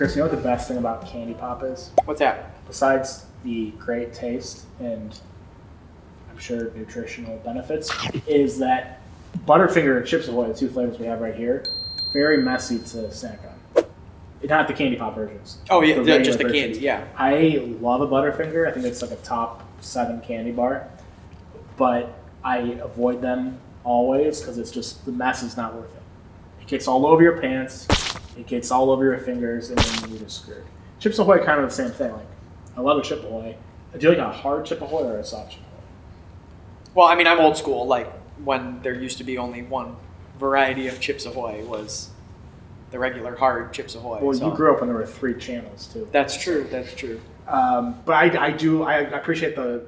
Chris, you know what the best thing about candy pop is? What's that? Besides the great taste and I'm sure nutritional benefits, is that Butterfinger and Chips Ahoy, the two flavors we have right here, very messy to snack on. Not the candy pop versions. Oh yeah, just the versions. candy. Yeah. I love a Butterfinger. I think it's like a top 7 candy bar, but I avoid them always because it's just the mess is not worth it. It gets all over your pants, it gets all over your fingers, and then you're just screwed. Chips Ahoy kind of the same thing. Like I love a Chip Ahoy. Do you like a hard Chip Ahoy or a soft Chip Ahoy? Well, I mean, I'm old school. Like when there used to be only one variety of Chips Ahoy was the regular hard Chips Ahoy. Well, you grew up when there were 3 channels too. That's true. That's true. But I appreciate the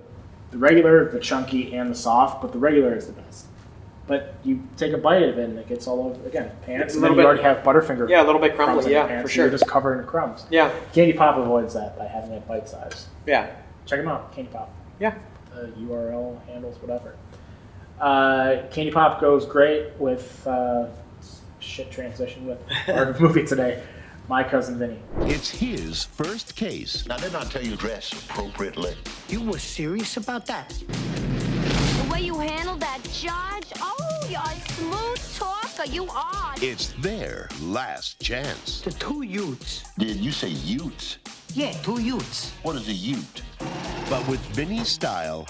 regular, the chunky, and the soft. But the regular is the best. But you take a bite of it and it gets all over again pants. And then you already have Butterfinger. Yeah, a little bit crumbly. Yeah, for sure. You're just covered in crumbs. Yeah. Candy Pop avoids that by having it bite size. Yeah. Check them out, Candy Pop. Yeah. URL handles, whatever. Candy Pop goes great with shit transition with our movie today. My Cousin Vinny. It's his first case. Now, didn't I tell you dress appropriately? You were serious about that? The way you handled that charge, oh, you're a smooth talker, you are. It's their last chance. The 2 Utes. Did you say utes? Yeah, 2 Utes. What is a ute? But with Vinny's style,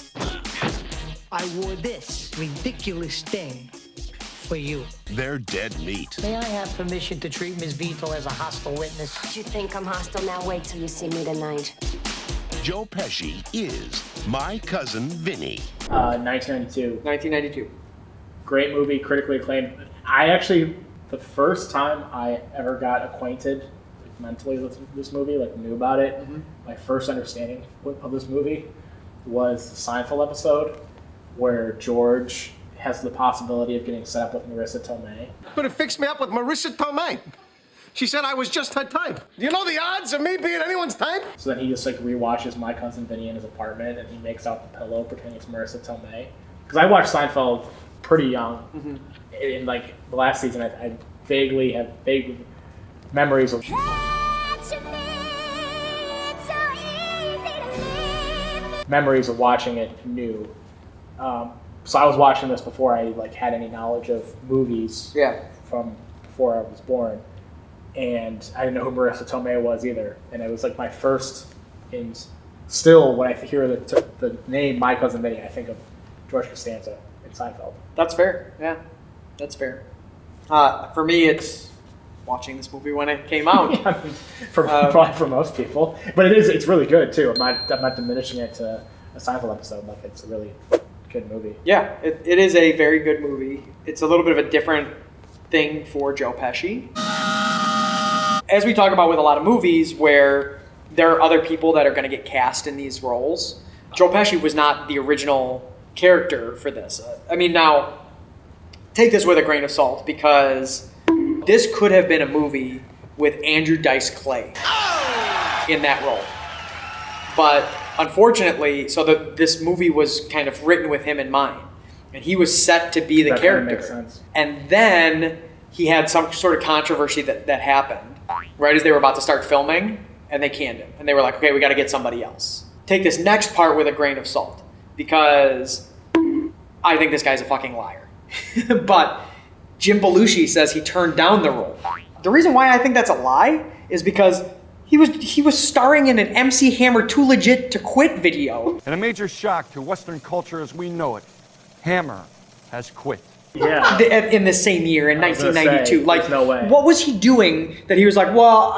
I wore this ridiculous thing for you. they're dead meat. May I have permission to treat Ms. Vito as a hostile witness? You think I'm hostile? Now wait till you see me tonight. Joe Pesci is My Cousin Vinny. 1992. 1992. Great movie, critically acclaimed. The first time I ever got acquainted mentally with this movie, like knew about it, my first understanding of this movie was the Seinfeld episode where George has the possibility of getting set up with Marissa Tomei. Could have fixed me up with Marissa Tomei. She said I was just her type. Do you know the odds of me being anyone's type? So then he just like rewatches My Cousin Vinny in his apartment and he makes out the pillow pretending it's Marissa Tomei. Because I watched Seinfeld pretty young. In like the last season, I vaguely have vague memories of watching it new. So I was watching this before I like had any knowledge of movies from before I was born. And I didn't know who Marissa Tomei was either. And it was like my first, and still when I hear the name My Cousin Vinny, I think of George Costanza in Seinfeld. That's fair. Yeah, that's fair. For me, it's watching this movie when it came out. I mean, probably for most people. But it's really good too. I'm not diminishing it to a Seinfeld episode. Like it's a really good movie. Yeah, it is a very good movie. It's a little bit of a different thing for Joe Pesci. As we talk about with a lot of movies where there are other people that are going to get cast in these roles, Joe Pesci was not the original character for this. I mean, now, take this with a grain of salt because this could have been a movie with Andrew Dice Clay in that role. But unfortunately, this movie was kind of written with him in mind. And he was set to be the character. That makes sense. And then he had some sort of controversy that happened right as they were about to start filming, and they canned him. And they were like, okay, we got to get somebody else. Take this next part with a grain of salt because I think this guy's a fucking liar. But Jim Belushi says he turned down the role. The reason why I think that's a lie is because he was starring in an MC Hammer Too Legit to Quit video. In a major shock to Western culture as we know it, Hammer has quit. Yeah. In the same year, in 1992. Like, no way. What was he doing that he was like, well,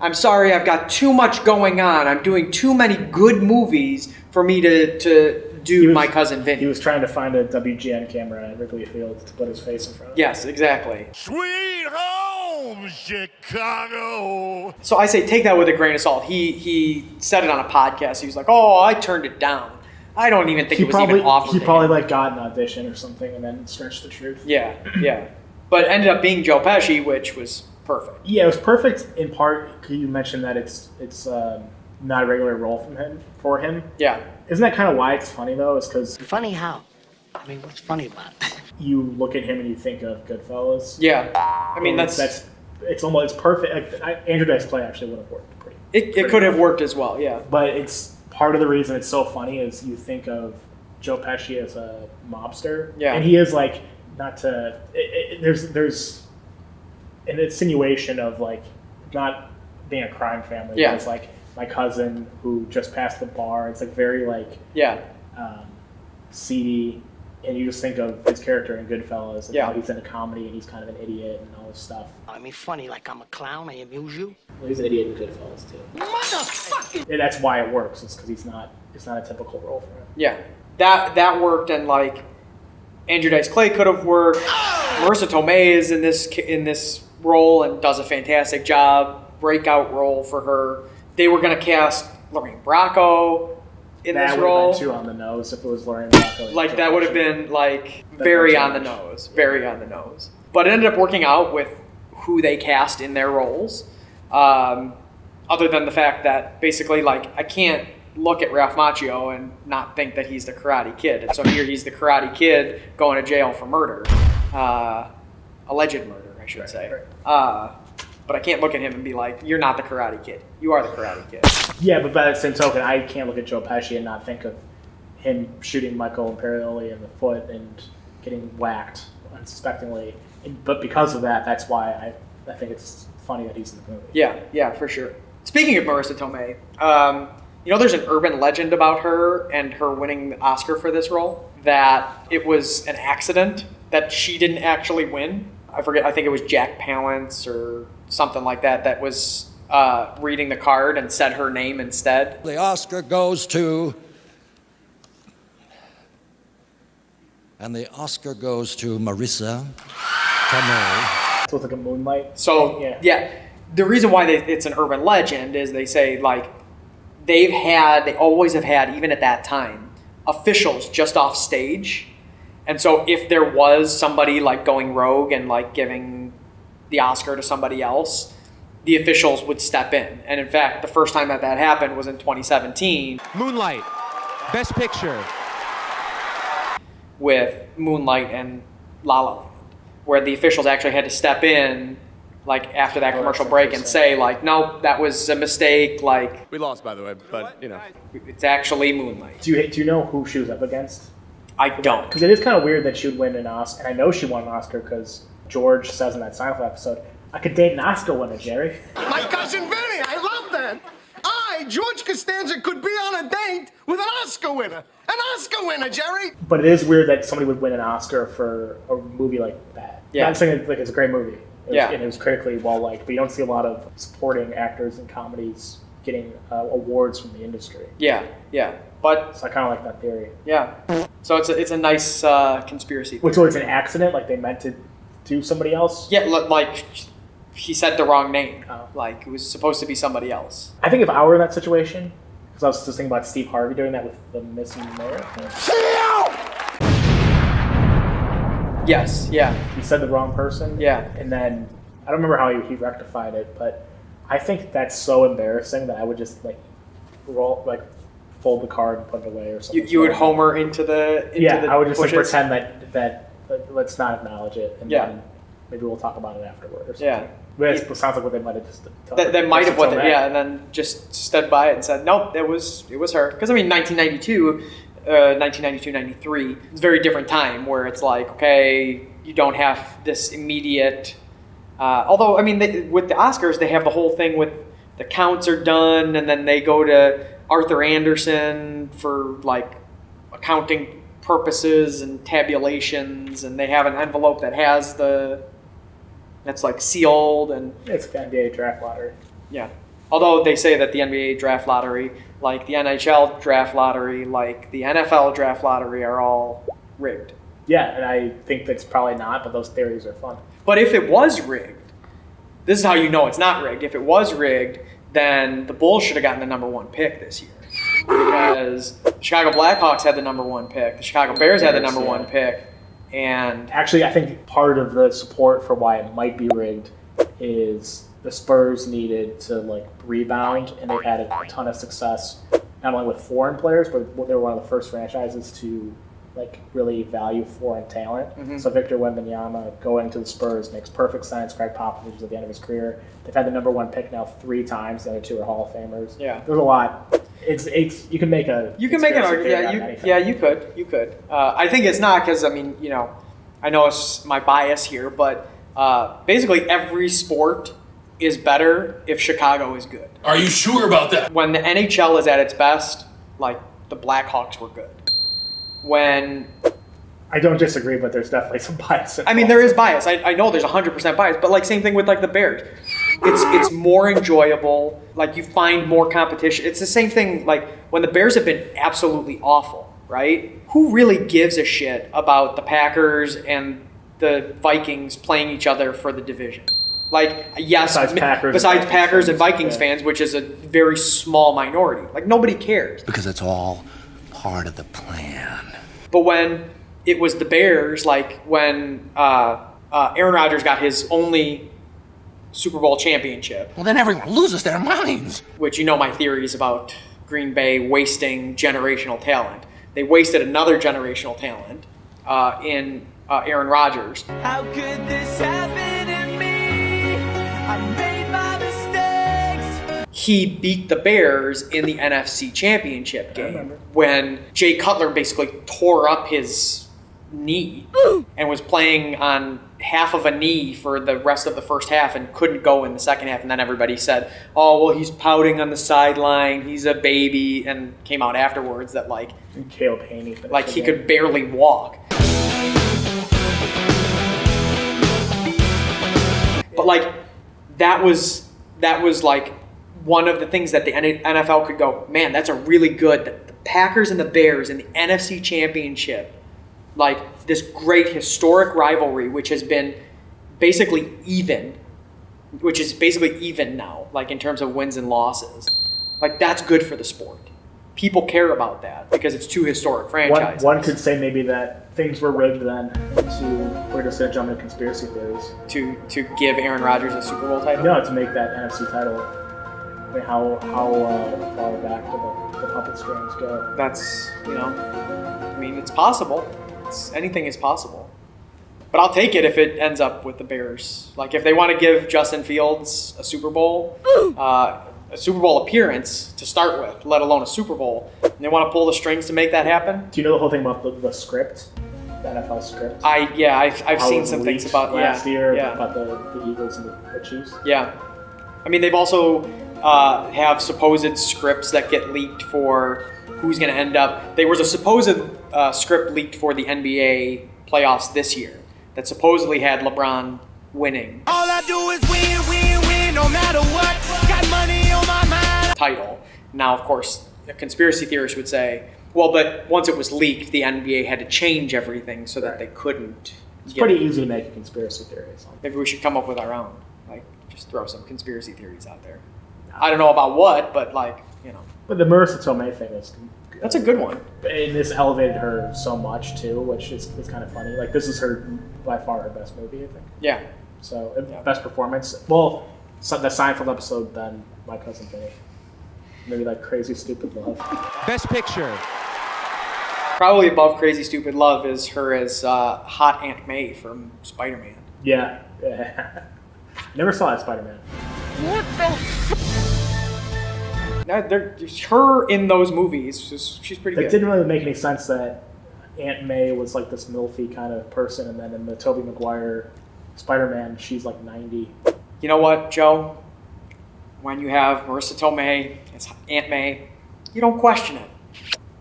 I'm sorry, I've got too much going on. I'm doing too many good movies for me to do My Cousin Vinny. He was trying to find a WGN camera at Wrigley Field to put his face in front of. Yes, exactly. Sweet home, Chicago. So I say take that with a grain of salt. He said it on a podcast. He was like, oh, I turned it down. I don't even think it was even offered. He probably like got an audition or something and then stretched the truth. Yeah. But it ended up being Joe Pesci, which was perfect. Yeah, it was perfect in part. You mentioned that it's not a regular role for him. Yeah. Isn't that kind of why it's funny though? Is because Funny how? I mean, what's funny about it? you look at him and you think of Goodfellas. Yeah. I mean, that's it's perfect. Andrew Dice Clay actually would have worked pretty. It could have worked as well, yeah. But it's part of the reason it's so funny is you think of Joe Pesci as a mobster, and he is like not to. There's an insinuation of like not being a crime family. Yeah. But it's like my cousin who just passed the bar. It's like very like seedy. And you just think of his character in Goodfellas and how he's in a comedy and he's kind of an idiot and all this stuff. I mean, funny like I'm a clown. I amuse you. Well, he's an idiot in Goodfellas too. Motherfucker! And that's why it works. It's because it's not a typical role for him. Yeah, that worked, and like Andrew Dice Clay could have worked. Marissa Tomei is in this role and does a fantastic job. Breakout role for her. They were going to cast Lorraine Bracco in this role. That would have been too on the nose if it was Lorraine Bracco. Like that would have been like very on the nose, very on the nose. But it ended up working out with who they cast in their roles. Other than the fact that basically, like, I can't look at Ralph Macchio and not think that he's the Karate Kid. And so here he's the Karate Kid going to jail for murder, alleged murder, I should say. But I can't look at him and be like, you're not the Karate Kid. You are the Karate Kid. Yeah, but by the same token, I can't look at Joe Pesci and not think of him shooting Michael Imperioli in the foot and getting whacked unsuspectingly. But because of that, that's why I think it's funny that he's in the movie. Yeah, for sure. Speaking of Marissa Tomei, there's an urban legend about her and her winning the Oscar for this role, that it was an accident, that she didn't actually win. I forget, I think it was Jack Palance or something like that was reading the card and said her name instead. The Oscar goes to... And the Oscar goes to Marissa Tomei. So it's like a Moonlight. So, yeah. The reason why it's an urban legend is they say, like, they always have had, even at that time, officials just off stage. And so if there was somebody, like, going rogue and, like, giving the Oscar to somebody else, the officials would step in. And in fact, the first time that happened was in 2017. Moonlight, Best Picture. With Moonlight and La La Land, where the officials actually had to step in, like, after that commercial break and say, like, no, that was a mistake, like... We lost, by the way, but, It's actually Moonlight. Do you know who she was up against? I don't. Because it is kind of weird that she would win an Oscar, and I know she won an Oscar because George says in that Seinfeld episode, I could date an Oscar winner, Jerry. My cousin Vinny, I love that. George Costanza, could be on a date with an Oscar winner. An Oscar winner, Jerry! But it is weird that somebody would win an Oscar for a movie like that. Yeah. Not saying it's a great movie. Yeah. And it was critically well-liked, but you don't see a lot of supporting actors in comedies getting awards from the industry. Yeah. But... So I kind of like that theory. Yeah. So it's a nice conspiracy theory. Which was an accident? Like they meant to do somebody else? Yeah, like... He said the wrong name. Oh. Like, it was supposed to be somebody else. I think if I were in that situation, because I was just thinking about Steve Harvey doing that with the Missing Mayor. Yes, yeah. He said the wrong person. Yeah. And then, I don't remember how he rectified it, but I think that's so embarrassing that I would just, like, fold the card and put it away or something. You would homer into the I would just like, bushes? pretend that let's not acknowledge it, and then maybe we'll talk about it afterward or something. Yeah. But it sounds like what they might have just done. They might have and then just stood by it and said, nope, it was her. Because, 1992, 93, it's a very different time where it's like, okay, you don't have this immediate... although, with the Oscars, they have the whole thing with the counts are done, and then they go to Arthur Anderson for, like, accounting purposes and tabulations, and they have an envelope that has that's like sealed, and it's the NBA draft lottery. Yeah. Although they say that the NBA draft lottery, like the NHL draft lottery, like the NFL draft lottery are all rigged. Yeah, and I think that's probably not, but those theories are fun. But if it was rigged, this is how you know it's not rigged. If it was rigged, then the Bulls should have gotten the number 1 pick this year. Because the Chicago Blackhawks had the number 1 pick. The Chicago Bears had the number 1 pick. And actually, I think part of the support for why it might be rigged is the Spurs needed to, like, rebound, and they've had a ton of success not only with foreign players, but they were one of the first franchises to like really value foreign talent. Mm-hmm. So Victor Wembanyama going to the Spurs makes perfect sense. Greg Popovich is at the end of his career. They've had the number 1 pick now 3 times. The other 2 are Hall of Famers. Yeah. There's a lot. It's you can make an argument. Yeah, you could. I think it's not because, I mean, you know, I know it's my bias here, but basically every sport is better if Chicago is good. Are you sure about that? When the NHL is at its best, like the Blackhawks were good. When I don't disagree, but there's definitely some bias. I mean, there is bias. I know there's 100% bias, but like same thing with like the Bears. It's more enjoyable. Like you find more competition. It's the same thing like when the Bears have been absolutely awful, right? Who really gives a shit about the Packers and the Vikings playing each other for the division? Like, yes, besides Packers and Vikings fans, which is a very small minority. Like nobody cares. Because it's all part of the plan. But when it was the Bears, like when Aaron Rodgers got his only Super Bowl championship. Well, then everyone loses their minds. Which, you know my theories about Green Bay wasting generational talent. They wasted another generational talent in Aaron Rodgers. How could this happen to me? I made my mistakes. He beat the Bears in the NFC Championship game when Jay Cutler basically tore up his knee and was playing on half of a knee for the rest of the first half and couldn't go in the second half. And then everybody said, oh, well, he's pouting on the sideline. He's a baby. And came out afterwards that like, and Caleb Haney like he could barely walk. But like, that was like one of the things that the NFL could go, man, that's a really good, the Packers and the Bears in the NFC Championship, like this great historic rivalry, which has been basically even, which is basically even now, like in terms of wins and losses. Like that's good for the sport. People care about that because it's 2 historic franchises. One could say maybe that things were rigged then we're just going to jump into conspiracy theories. To give Aaron Rodgers a Super Bowl title? No, to make that NFC title. I mean, how far back do the puppet strings go? That's, you know, I mean, it's possible. Anything is possible. But I'll take it if it ends up with the Bears. Like, if they want to give Justin Fields a Super Bowl appearance to start with, let alone a Super Bowl, and they want to pull the strings to make that happen. Do you know the whole thing about the script? The NFL script? I've seen some things about last year about the Eagles and the Chiefs. Yeah. I mean, they've also have supposed scripts that get leaked for who's going to end up. There was a supposed script leaked for the NBA playoffs this year that supposedly had LeBron winning. All I do is win, win, win, no matter what. Got money on my mind. Title. Now, of course, a conspiracy theorist would say, well, but once it was leaked, the NBA had to change everything so that they couldn't. It's pretty easy to make a conspiracy theory. Maybe we should come up with our own. Like, just throw some conspiracy theories out there. I don't know about what, but like, you know. But the Marissa Tomei thing is... That's a good one. And this elevated her so much, too, which is kind of funny. Like, this is by far her best movie, I think. Yeah. So, best performance. Well, the Seinfeld episode, then My Cousin Vinny. Maybe like Crazy Stupid Love. Best Picture. Probably above Crazy Stupid Love is her as hot Aunt May from Spider-Man. Yeah. Never saw that Spider-Man. What the her in those movies, she's pretty good. It didn't really make any sense that Aunt May was like this milfy kind of person, and then in the Tobey Maguire Spider-Man, she's like 90. You know what, Joe? When you have Marissa Tomei as Aunt May, you don't question it.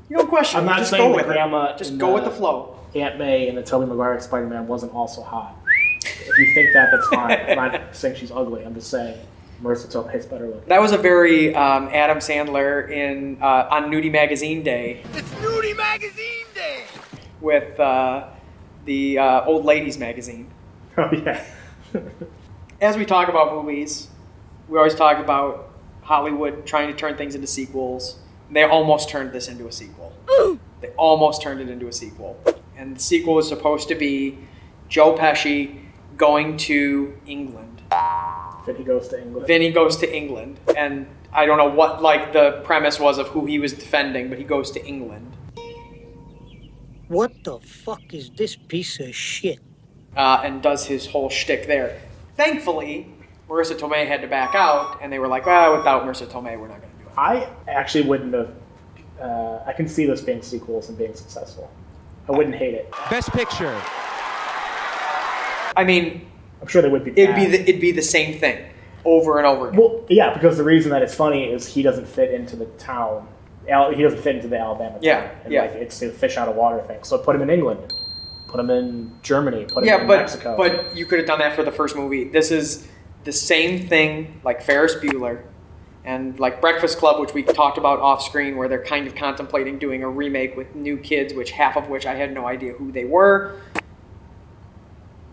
You don't question I'm it. not Just saying go with grandma it. Just go with the flow. Aunt May in the Tobey Maguire Spider-Man wasn't also hot. If you think that, that's fine. I'm not saying she's ugly. I'm just saying Marissa Tomei's better looking. That was a very Adam Sandler on Nudie Magazine Day. It's Nudie Magazine Day! With the Old Ladies Magazine. Oh, yeah. As we talk about movies, we always talk about Hollywood trying to turn things into sequels. They almost turned this into a sequel. They almost turned it into a sequel. And the sequel is supposed to be Joe Pesci going to England. Vinny goes to England. Vinny goes to England. And I don't know what like the premise was of who he was defending, but he goes to England. What the fuck is this piece of shit? And does his whole shtick there. Thankfully, Marissa Tomei had to back out, and they were like, well, without Marissa Tomei, we're not going to do it. I actually wouldn't have. I can see this being sequels and being successful. I wouldn't hate it. Best Picture. I mean, I'm sure they would be. It'd be the same thing over and over again. Well, yeah, because the reason that it's funny is he doesn't fit into the town. He doesn't fit into the Alabama town. Yeah, And yeah. Like, it's a fish out of water thing. So put him in England. Put him in Germany. Put him in but, Mexico. But you could have done that for the first movie. This is the same thing like Ferris Bueller and like Breakfast Club, which we talked about off screen, where they're kind of contemplating doing a remake with new kids, which half of which I had no idea who they were.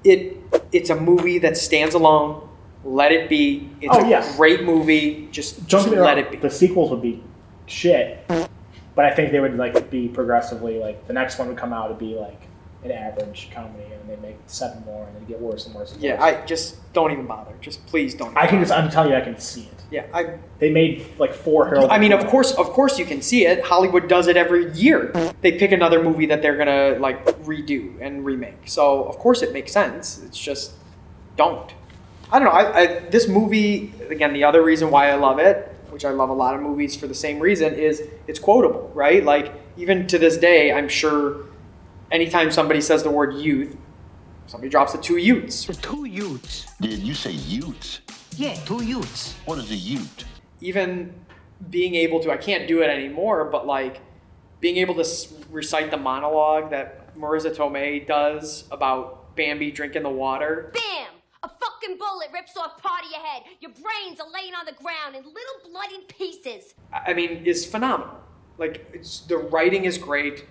It's a movie that stands alone. Let it be. It's a great movie. Just let it be. The sequels would be shit, but I think they would like be progressively like the next one would come out to be like an average comedy, and they make 7 more, and they get worse and worse and Yeah, worse. I just don't even bother. Just please don't. I'm telling you, I can see it. Yeah, They made like 4 Harold. I mean, of course you can see it. Hollywood does it every year. They pick another movie that they're gonna like redo and remake. So of course it makes sense. It's just don't. I don't know. This movie, again, the other reason why I love it, which I love a lot of movies for the same reason, is it's quotable, right? Like even to this day, I'm sure anytime somebody says the word youth, somebody drops the 2 Utes. The 2 Utes. Did you say utes? Yeah, 2 Utes. What is a ute? Even being able to, I can't do it anymore, but like being able to recite the monologue that Marissa Tomei does about Bambi drinking the water. Bam! A fucking bullet rips off part of your head. Your brains are laying on the ground in little bloody pieces. I mean, is phenomenal. Like the writing is great.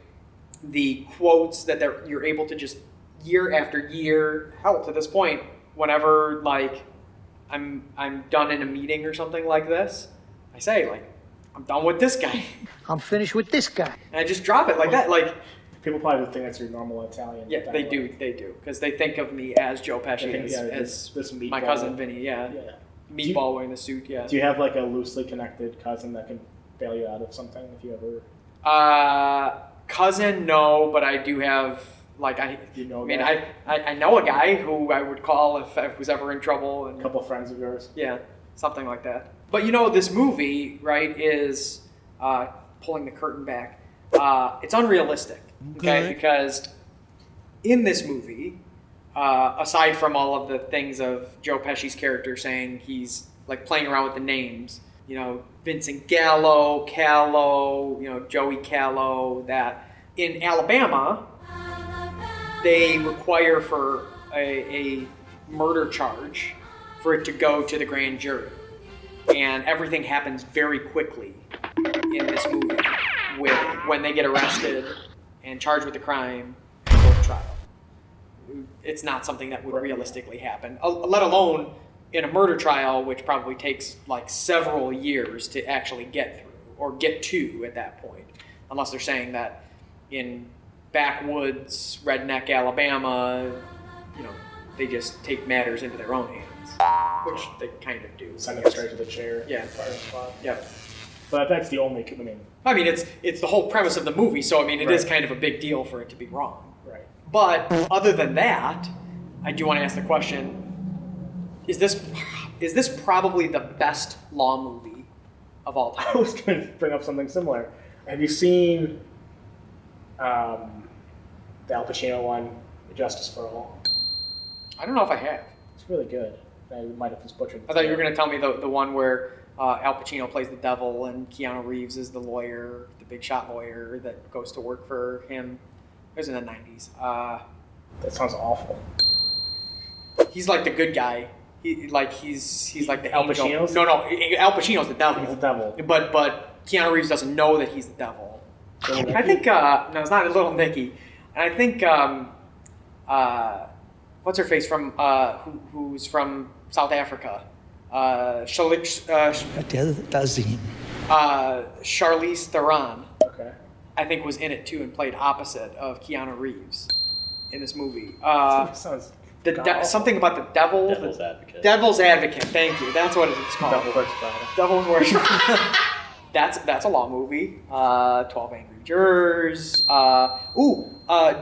The quotes that you're able to just year after year, hell, to this point, whenever like I'm done in a meeting or something like this, I say like, I'm done with this guy. I'm finished with this guy. And I just drop it like that. Like people probably would think that's your normal Italian. Yeah, they do, because they think of me as Joe Pesci, as this meatball. my cousin Vinny. Yeah, meatball wearing the suit. Yeah. Do you have like a loosely connected cousin that can bail you out of something if you ever? Cousin, no, but I do have like I know a guy who I would call if I was ever in trouble. And a couple friends of yours. Yeah, something like that. But this movie, right, is pulling the curtain back. It's unrealistic, okay? Because in this movie, aside from all of the things of Joe Pesci's character saying he's like playing around with the names, Vincent Gallo, Callo, Joey Callo, that in Alabama, they require for a murder charge for it to go to the grand jury. And everything happens very quickly in this movie with when they get arrested and charged with the crime and go to trial. It's not something that would realistically happen, let alone in a murder trial, which probably takes like several years to actually get through or get to at that point, unless they're saying that in backwoods, redneck Alabama, they just take matters into their own hands, which they kind of do. Send it straight to the chair. Yeah. Yeah. But that's the only. I mean, it's the whole premise of the movie, so I mean, it is kind of a big deal for it to be wrong. Right. But other than that, I do want to ask the question: Is this probably the best law movie of all time? I was going to bring up something similar. Have you seen the Al Pacino one, Justice for All? I don't know if I have. It's really good. I might have just butchered it. I thought you were going to tell me the one where Al Pacino plays the devil and Keanu Reeves is the lawyer, the big shot lawyer that goes to work for him. It was in the 90s. That sounds awful. He's like the good guy. He's like the Al angel. Pacino's? No, Al Pacino's the devil. He's the devil. But Keanu Reeves doesn't know that he's the devil. I think no, it's not Little Nicky. And I think what's her face from who's from South Africa? Charlize Theron. Okay. I think was in it too and played opposite of Keanu Reeves in this movie. Sounds something about the devil. Devil's Advocate. Devil's Advocate. Thank you. That's what it's called. Devil Wears Prada. Devil Wears Prada. That's a long movie. 12 Angry Jurors.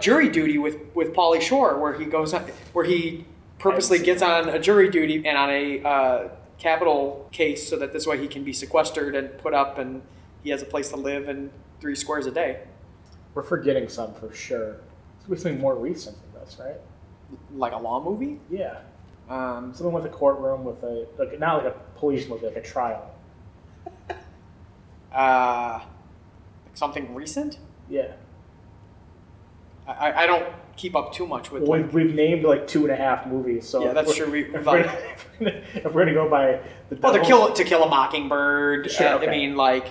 Jury Duty with Pauly Shore, where he purposely gets on a jury duty and on a capital case so that this way he can be sequestered and put up, and he has a place to live and 3 squares a day. We're forgetting some for sure. It's something more recent than this, right? Like a law movie? Yeah. Something with a courtroom with not like a police movie, like a trial. Something recent? Yeah. I don't keep up too much with. Well, we've named like 2.5 movies, so yeah, that's true. If we're gonna go by the To Kill a Mockingbird. Sure, okay. I mean, like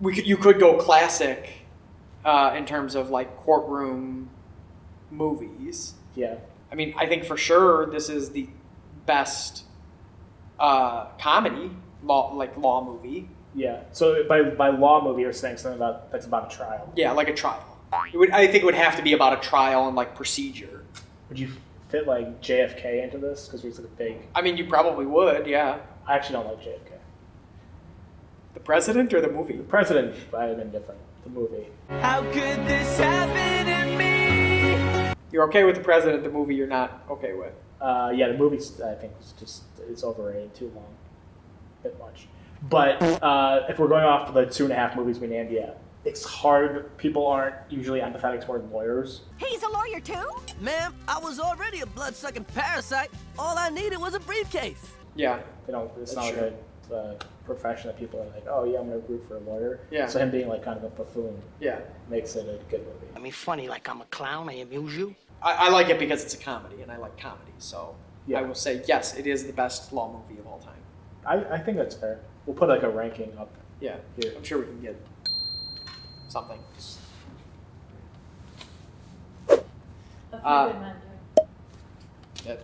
you could go classic in terms of like courtroom movies. Yeah. I mean, I think for sure this is the best comedy law movie. Yeah. So by law movie, you're saying something that's about a trial. Yeah, like a trial. I think it would have to be about a trial and like procedure. Would you fit like JFK into this? Because he's like a big. I mean, you probably would. Yeah. I actually don't like JFK. The president or the movie? The president, I have been different. The movie. How could this happen to me? You're okay with the president. The movie, you're not okay with. Yeah, the movie I think it's overrated, too long, a bit much. But if we're going off of the 2.5 movies we named, yeah, it's hard. People aren't usually empathetic toward lawyers. He's a lawyer too? Ma'am, I was already a blood-sucking parasite. All I needed was a briefcase. Yeah. It's not like a profession that people are like, oh yeah, I'm gonna root for a lawyer. Yeah. So him being like kind of a buffoon, yeah, makes it a good movie. I mean, funny like I'm a clown. I amuse you. I like it because it's a comedy, and I like comedy. So yeah. I will say yes, it is the best law movie of all time. I think that's fair. We'll put like a ranking up. Yeah. Here. I'm sure we can get something.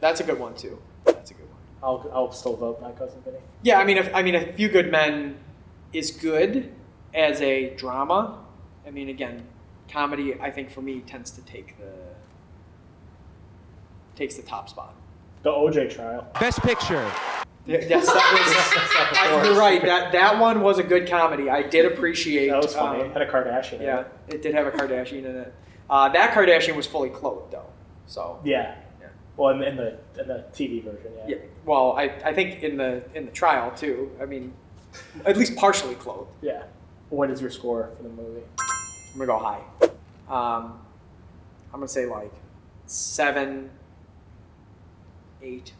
That's a good one too. That's a good one. I'll still vote My Cousin Vinny. Yeah, I mean, A Few Good Men is good as a drama. I mean, again, comedy, I think for me takes the top spot. The OJ trial. Best Picture. Yes, that was. You're right. That one was a good comedy. I did appreciate. That was funny. It had a Kardashian. In Yeah, it. it did have a Kardashian in it. That Kardashian was fully clothed though. So. Yeah. Well, in the TV version, yeah. Yeah. Well, I think in the trial too. I mean, at least partially clothed. Yeah. What is your score for the movie? I'm gonna go high. I'm gonna say like 7, 8.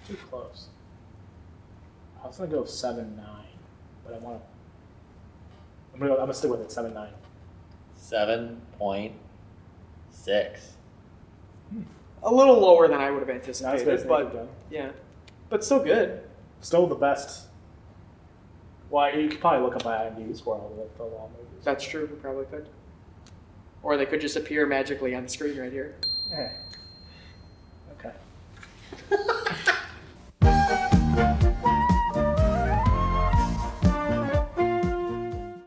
Too close. I was gonna go 7, 9, but I'm gonna stick with it. 7, 9. 7.6. A little lower than I would have anticipated, good, but yeah, but still good. Still the best. Well, you could probably look up my IMDb score all the law movies. That's true. We probably could. Or they could just appear magically on the screen right here. Yeah.